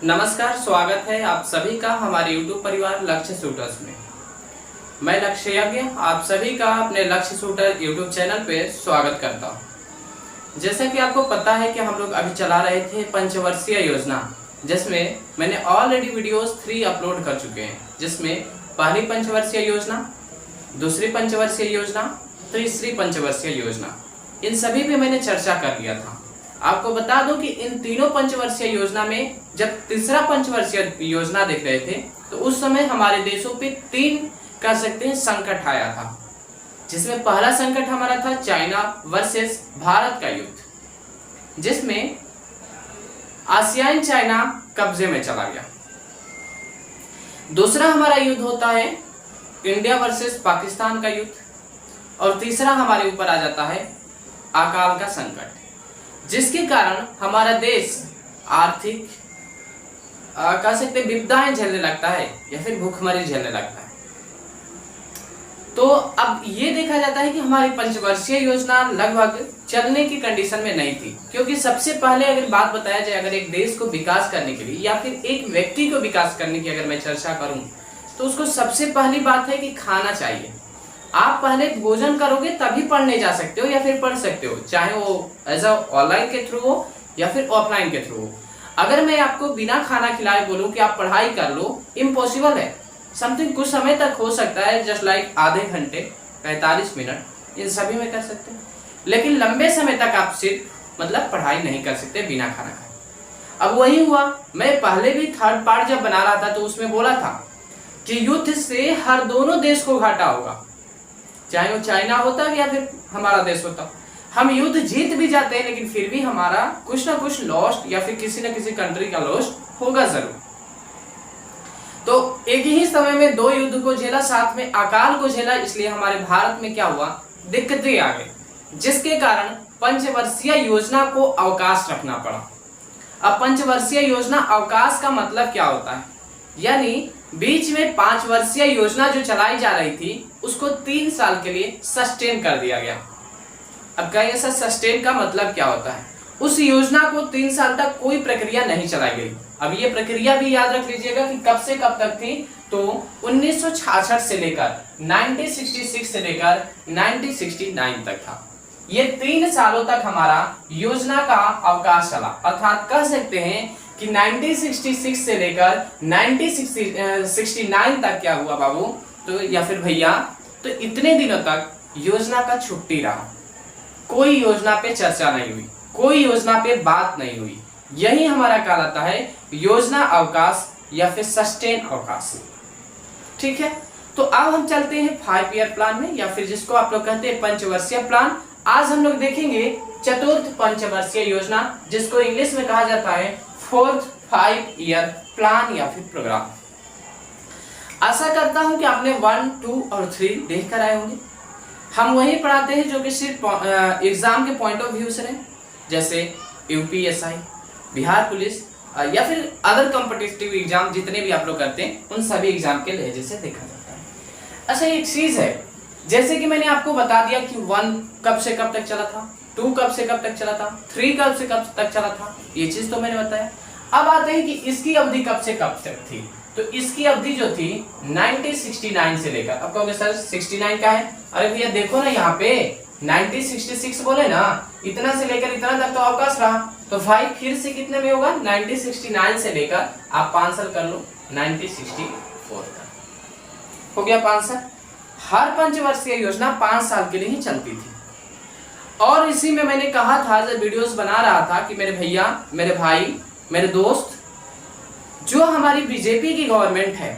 नमस्कार, स्वागत है आप सभी का हमारे YouTube परिवार लक्ष्य शूटर्स में। मैं लक्ष्य यज्ञ आप सभी का अपने लक्ष्य शूटर YouTube चैनल पे स्वागत करता हूँ। जैसा कि आपको पता है कि हम लोग अभी चला रहे थे पंचवर्षीय योजना, जिसमें मैंने ऑलरेडी वीडियोस 3 अपलोड कर चुके हैं, जिसमें पहली पंचवर्षीय योजना, दूसरी पंचवर्षीय योजना, तीसरी पंचवर्षीय योजना, इन सभी पे मैंने चर्चा कर लिया था। आपको बता दूं कि इन तीनों पंचवर्षीय योजना में जब तीसरा पंचवर्षीय योजना देख रहे थे तो उस समय हमारे देशों पे 3 कह सकते हैं संकट आया था, जिसमें पहला संकट हमारा था चाइना वर्सेस भारत का युद्ध, जिसमें आसियान चाइना कब्जे में चला गया। दूसरा हमारा युद्ध होता है इंडिया वर्सेस पाकिस्तान का युद्ध, और तीसरा हमारे ऊपर आ जाता है अकाल का संकट, जिसके कारण हमारा देश आर्थिक कह सकते विपदाएं झेलने लगता है या फिर भूखमरी झेलने लगता है। तो अब ये देखा जाता है कि हमारी पंचवर्षीय योजना लगभग चलने की कंडीशन में नहीं थी, क्योंकि सबसे पहले अगर बात बताया जाए, अगर एक देश को विकास करने के लिए या फिर एक व्यक्ति को विकास करने की अगर मैं चर्चा करूं तो उसको सबसे पहली बात है कि खाना चाहिए। आप पहले भोजन करोगे तभी पढ़ने जा सकते हो या फिर पढ़ सकते हो, चाहे वो एज ऑनलाइन के थ्रू हो या फिर ऑफलाइन के थ्रू हो। अगर मैं आपको बिना खाना खिलाए बोलूं कि आप पढ़ाई कर लो, इम्पॉसिबल है। समथिंग कुछ समय तक हो सकता है, जस्ट लाइक आधे घंटे 45 मिनट, इन सभी में कर सकते हैं, लेकिन लंबे समय तक आप सिर्फ पढ़ाई नहीं कर सकते बिना खाना खाए। अब वही हुआ, मैं पहले भी थर्ड पार्ट जब बना रहा था तो उसमें बोला था कि युद्ध से हर दोनों देश को घाटा होगा, चाहे वो चाइना होता या फिर हमारा देश होता। हम युद्ध जीत भी जाते हैं लेकिन फिर भी हमारा कुछ ना कुछ लॉस या फिर किसी न किसी कंट्री का लॉस होगा जरूर। तो एक ही समय में 2 युद्ध को झेला, साथ में अकाल को झेला, इसलिए हमारे भारत में क्या हुआ, दिक्कतें आ गई, जिसके कारण पंचवर्षीय योजना को अवकाश रखना पड़ा। अब पंचवर्षीय योजना अवकाश का मतलब क्या होता है, यानी बीच में 5 वर्षीय योजना जो चलाई जा रही थी उसको 3 साल के लिए सस्टेन कर दिया गया। अब क्या ऐसा सस्टेन का मतलब क्या होता है, उस योजना को 3 साल तक कोई प्रक्रिया नहीं चलाई गई। अब ये प्रक्रिया भी याद रख लीजिएगा कि कब से कब तक थी, तो 1966 से लेकर 1966 से लेकर 1969 तक था। ये 3 सालों तक हमारा योजना का अवकाश चला, अर्थात कह सकते हैं कि 1966 से लेकर 1969 तक क्या हुआ बाबू, तो या फिर भैया, तो इतने दिनों तक योजना का छुट्टी रहा, कोई योजना पे चर्चा नहीं हुई, कोई योजना पे बात नहीं हुई। यही हमारा कहलाता है योजना अवकाश या फिर सस्टेन अवकाश। ठीक है, तो अब हम चलते हैं 5 ईयर प्लान में, या फिर जिसको आप लोग कहते हैं पंचवर्षीय प्लान। आज हम लोग देखेंगे चतुर्थ पंचवर्षीय योजना, जिसको इंग्लिश में कहा जाता है 4th 5 ईयर प्लान या फिर प्रोग्राम। आशा करता हूं कि आपने 1, 2 और 3 देख कर आए होंगे। हम वही पढ़ाते हैं जो कि सिर्फ एग्जाम के पॉइंट ऑफ व्यू से रहे, जैसे यूपीएसआई, बिहार पुलिस या फिर अदर कॉम्पिटिटिव एग्जाम जितने भी आप लोग करते हैं, उन सभी एग्जाम के लहजे से देखा जाता है। अच्छा, एक चीज है, जैसे कि मैंने आपको बता दिया कि 1 कब से कब तक चला था, 2 कब से कब तक चला था, 3 कब से कब तक चला था, ये चीज तो मैंने बताया। अब आते हैं कि इसकी अवधि कब से कब तक थी, तो इसकी अवधि जो थी 1969 से लेकर, अब कहोगे सर 69 का है, अरे भैया देखो ना यहाँ पे 1966 बोले ना, इतना से लेकर इतना तक तो अवकाश रहा, तो 5 फिर से कितने में होगा, 1969 से लेकर आप 5 साल कर लो 1964 का हो गया 5 साल। हर पंचवर्षीय योजना 5 साल के लिए ही चलती थी, और इसी में मैंने कहा था जब वीडियोस बना रहा था कि मेरे भैया, मेरे भाई, मेरे दोस्त, जो हमारी बीजेपी की गवर्नमेंट है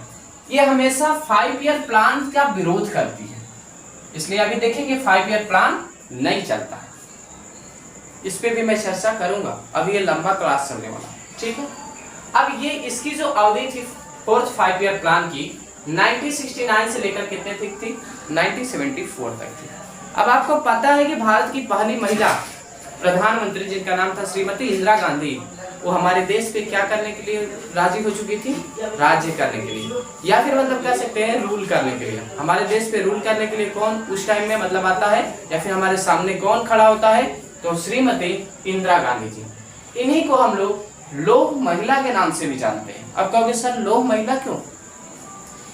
ये हमेशा 5 ईयर प्लान का विरोध करती है, इसलिए अभी देखेंगे 5 ईयर प्लान नहीं चलता है, इस पे भी मैं चर्चा करूंगा। अभी ये लंबा क्लास चलने वाला, ठीक है। अब ये इसकी जो अवधि थी 4th 5 ईयर प्लान की 1969 से लेकर कितने तक थी, 1974 तक थी। अब आपको पता है कि भारत की पहली महिला प्रधानमंत्री जिनका नाम था श्रीमती इंदिरा गांधी, वो हमारे देश पे क्या करने के लिए राजी हो चुकी थी, राज्य करने के लिए, या फिर कह सकते हैं रूल करने के लिए। हमारे देश पे रूल करने के लिए कौन उस टाइम में आता है, या फिर हमारे सामने कौन खड़ा होता है, तो श्रीमती इंदिरा गांधी जी। इन्हीं को हम लोग लौह महिला के नाम से भी जानते हैं। अब कहोगे सर लौह महिला क्यों?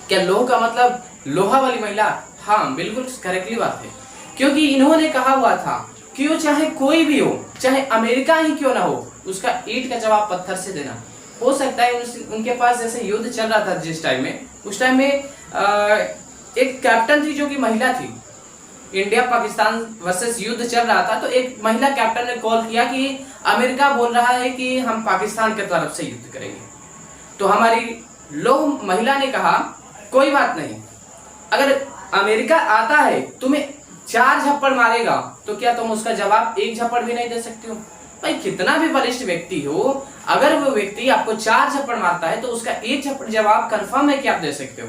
क्या लौह का मतलब लोहा वाली महिला? हाँ बिल्कुल करेक्टली बात है, क्योंकि इन्होंने कहा हुआ था कि वो चाहे कोई भी हो, चाहे अमेरिका ही क्यों ना हो, उसका ईंट का जवाब पत्थर से देना। हो सकता है उनके पास जैसे युद्ध चल रहा था जिस टाइम में, उस टाइम में एक कैप्टन थी जो कि महिला थी, इंडिया पाकिस्तान वर्सेस युद्ध चल रहा था, तो एक महिला कैप्टन ने कॉल किया कि अमेरिका बोल रहा है कि हम पाकिस्तान की तरफ से युद्ध करेंगे। तो हमारी लौह महिला ने कहा कोई बात नहीं, अगर अमेरिका आता है तुम्हें 4 झप्पड़ मारेगा तो क्या तुम उसका जवाब 1 झप्पड़ भी नहीं दे सकते हो? भाई कितना भी वरिष्ठ व्यक्ति हो, अगर वो व्यक्ति आपको 4 झप्पड़ मारता है तो उसका 1 झप्पड़ जवाब कंफर्म है कि आप दे सकते हो।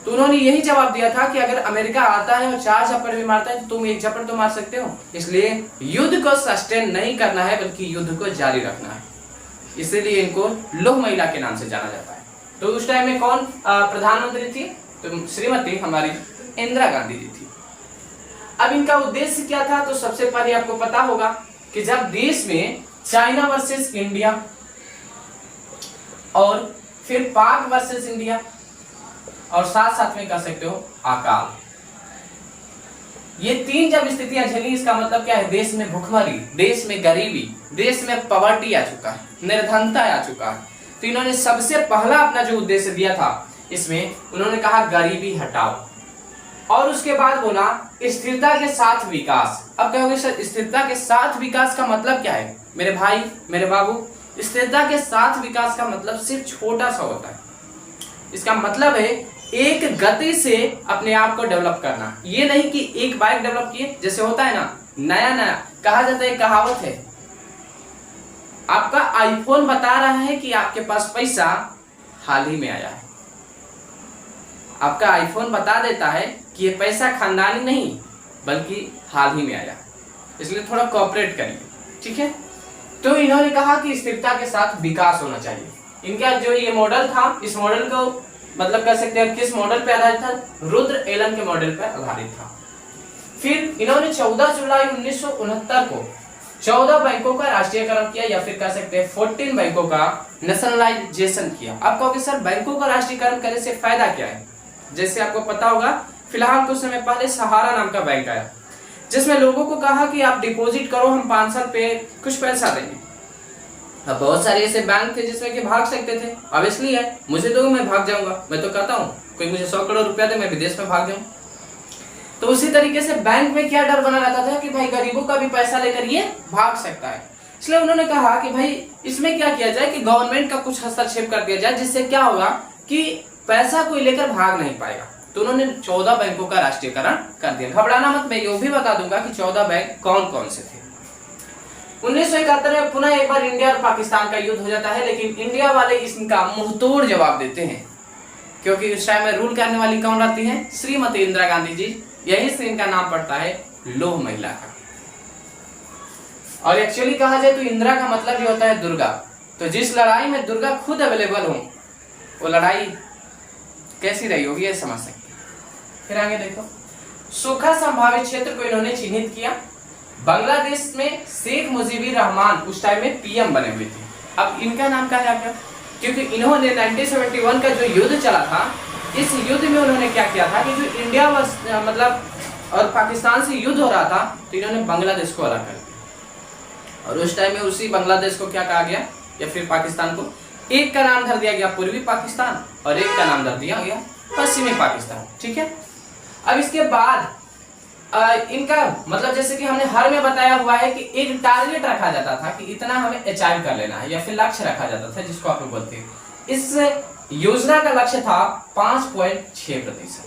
तो उन्होंने यही जवाब दिया था कि अगर अमेरिका आता है और 4 झप्पड़ भी मारता है तो तुम 1 झप्पड़ तो मार सकते हो। इसलिए युद्ध को सस्टेन नहीं करना है बल्कि युद्ध को जारी रखना है, इसीलिए इनको लौह महिला के नाम से जाना जाता है। तो उस टाइम में कौन प्रधानमंत्री थी? तो श्रीमती हमारी इंदिरा गांधी जी थी। अब इनका उद्देश्य क्या था? तो सबसे पहले आपको पता होगा कि जब देश में चाइना वर्सेस इंडिया और फिर पाक वर्सेस इंडिया और साथ साथ में कह सकते हो अकाल, ये 3 जब स्थितियां झेली, इसका मतलब क्या है? देश में भूखमरी, देश में गरीबी, देश में पॉवर्टी आ चुका है, निर्धनता आ चुका है। तो इन्होंने सबसे पहला अपना जो उद्देश्य दिया था इसमें उन्होंने कहा गरीबी हटाओ, और उसके बाद बोला स्थिरता के साथ विकास। अब कहोगे सर स्थिरता के साथ विकास का मतलब क्या है? मेरे भाई मेरे बाबू, स्थिरता के साथ विकास का मतलब सिर्फ छोटा सा होता है। इसका मतलब है एक गति से अपने आप को डेवलप करना, ये नहीं कि एक बाइक डेवलप किए, जैसे होता है ना नया नया, कहा जाता है, कहावत है, आपका आईफोन बता रहा है कि आपके पास पैसा हाल ही में आया है। आपका आईफोन बता देता है कि ये पैसा खानदानी नहीं बल्कि हाल ही में आया, इसलिए थोड़ा कोऑपरेट करिए, ठीक है। तो इन्होंने कहा कि स्थिरता के साथ विकास होना चाहिए। इनका जो ये मॉडल था, इस मॉडल को मतलब कह सकते हैं किस मॉडल पे आधारित था? रुद्र एलन के मॉडल पर आधारित था। फिर इन्होंने 14 जुलाई 1969 को 14 बैंकों का राष्ट्रीयकरण किया, या फिर कह सकते हैं 14 बैंकों का नेशनलाइजेशन किया। आप कहोगे सर बैंकों का राष्ट्रीयकरण करने से फायदा क्या है? जैसे आपको पता होगा फिलहाल कुछ समय पहले सहारा नाम का बैंक आया, जिसमें लोगों को कहा कि आप डिपॉजिट करो, हम 5 साल पे कुछ पैसा देंगे। अब बहुत सारे ऐसे बैंक थे जिसमें कि भाग सकते थे, ऑब्वियसली है, मुझे दो मैं भाग जाऊंगा, मैं तो कहता हूँ कोई मुझे 100 करोड़ रुपया दे मैं विदेश में भाग जाऊं। तो उसी तरीके से बैंक में क्या डर बना रहता था कि भाई गरीबों का भी पैसा लेकर ये भाग सकता है। इसलिए उन्होंने कहा कि भाई इसमें क्या किया जाए कि गवर्नमेंट का कुछ हस्तक्षेप कर दिया जाए, जिससे क्या होगा कि पैसा कोई लेकर भाग नहीं पाएगा। तो उन्होंने 14 बैंकों का राष्ट्रीयकरण कर दिया। घबराना मत, मैं ये भी बता दूंगा कि 14 बैंक कौन कौन से थे। 1971 में पुनः एक बार इंडिया और पाकिस्तान का युद्ध हो जाता है, लेकिन इंडिया वाले इसका मुंहतोड़ जवाब देते हैं, क्योंकि उस टाइम में रूल करने वाली कौन रहती है? श्रीमती इंदिरा गांधी जी। यही से इनका नाम पड़ता है लौह महिला का। और एक्चुअली कहा जाए तो इंदिरा का मतलब ये होता है दुर्गा। तो जिस लड़ाई में दुर्गा खुद अवेलेबल हो, वो लड़ाई कैसी रही होगी ये समझ सकते हैं। फिर आगे देखो, सूखा संभावित क्षेत्र को इन्होंने चिन्हित किया। बांग्लादेश में शेख मुजीबुर रहमान उस टाइम में पीएम बने हुए थे। अब इनका नाम क्या है? क्योंकि इन्होंने 1971 का जो युद्ध चला था, इस युद्ध में उन्होंने क्या किया था कि जो इंडिया मतलब और पाकिस्तान से युद्ध हो रहा था, तो इन्होंने बांग्लादेश को अलग कर दिया। और उस टाइम में उसी बांग्लादेश को क्या कहा गया, या फिर पाकिस्तान को एक का नाम धर दिया गया पूर्वी पाकिस्तान और एक का नाम धर दिया गया पश्चिमी पाकिस्तान, ठीक है। अब इसके बाद इनका मतलब जैसे कि हमने हर में बताया हुआ है कि एक टारगेट रखा जाता था कि इतना हमें अचीव कर लेना है, या फिर लक्ष्य रखा जाता था जिसको आप लोग बोलते हैं। इस योजना का लक्ष्य था 5.6%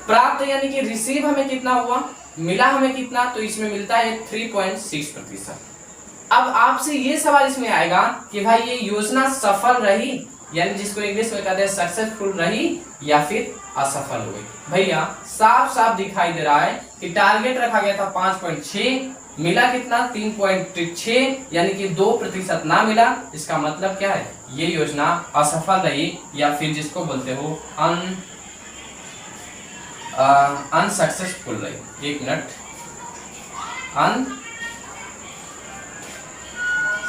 प्राप्त, यानी कि रिसीव हमें कितना हुआ, मिला हमें कितना, तो इसमें मिलता है 3.6%। अब आपसे ये सवाल इसमें आएगा कि भाई ये योजना सफल रही, यानी जिसको इंग्लिश में कहते हैं सक्सेसफुल रही, या फिर असफल हुई। भैया साफ साफ दिखाई दे रहा है कि टारगेट रखा गया था 5.6, मिला कितना 3.6, यानी कि 2% ना मिला। इसका मतलब क्या है? ये योजना असफल रही, या फिर जिसको बोलते हो अनसक्सेसफुल रही। एक मिनट,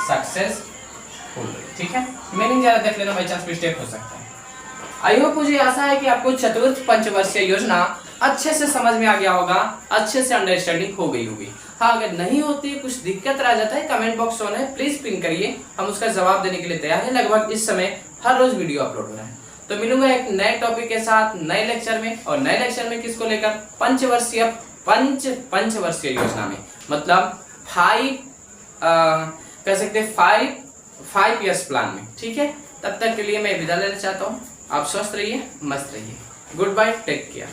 सक्सेसफुल। ठीक है, मीनिंग जरा देख लेना, बाई चांस मिस्टेक हो सकता है। आई होप, मुझे आशा है कि आपको चतुर्थ पंचवर्षीय योजना अच्छे से समझ में आ गया होगा, अच्छे से अंडरस्टैंडिंग हो गई होगी। हाँ, अगर नहीं होती, कुछ दिक्कत रह जाता है, कमेंट बॉक्स ऑन है, प्लीज पिन करिए, हम उसका जवाब देने के लिए तैयार हैं। लगभग इस समय हर रोज वीडियो अपलोड हो रहा है। तो मिलूंगा एक नए टॉपिक के साथ नए लेक्चर में, और नए लेक्चर में किसको लेकर, पंचवर्षीय योजना में, मतलब 5 कह सकते हैं 5 ईयर्स प्लान में। ठीक है, तब तक के लिए मैं विदा लेना चाहता हूँ। आप स्वस्थ रहिए, मस्त रहिए। Goodbye, take care.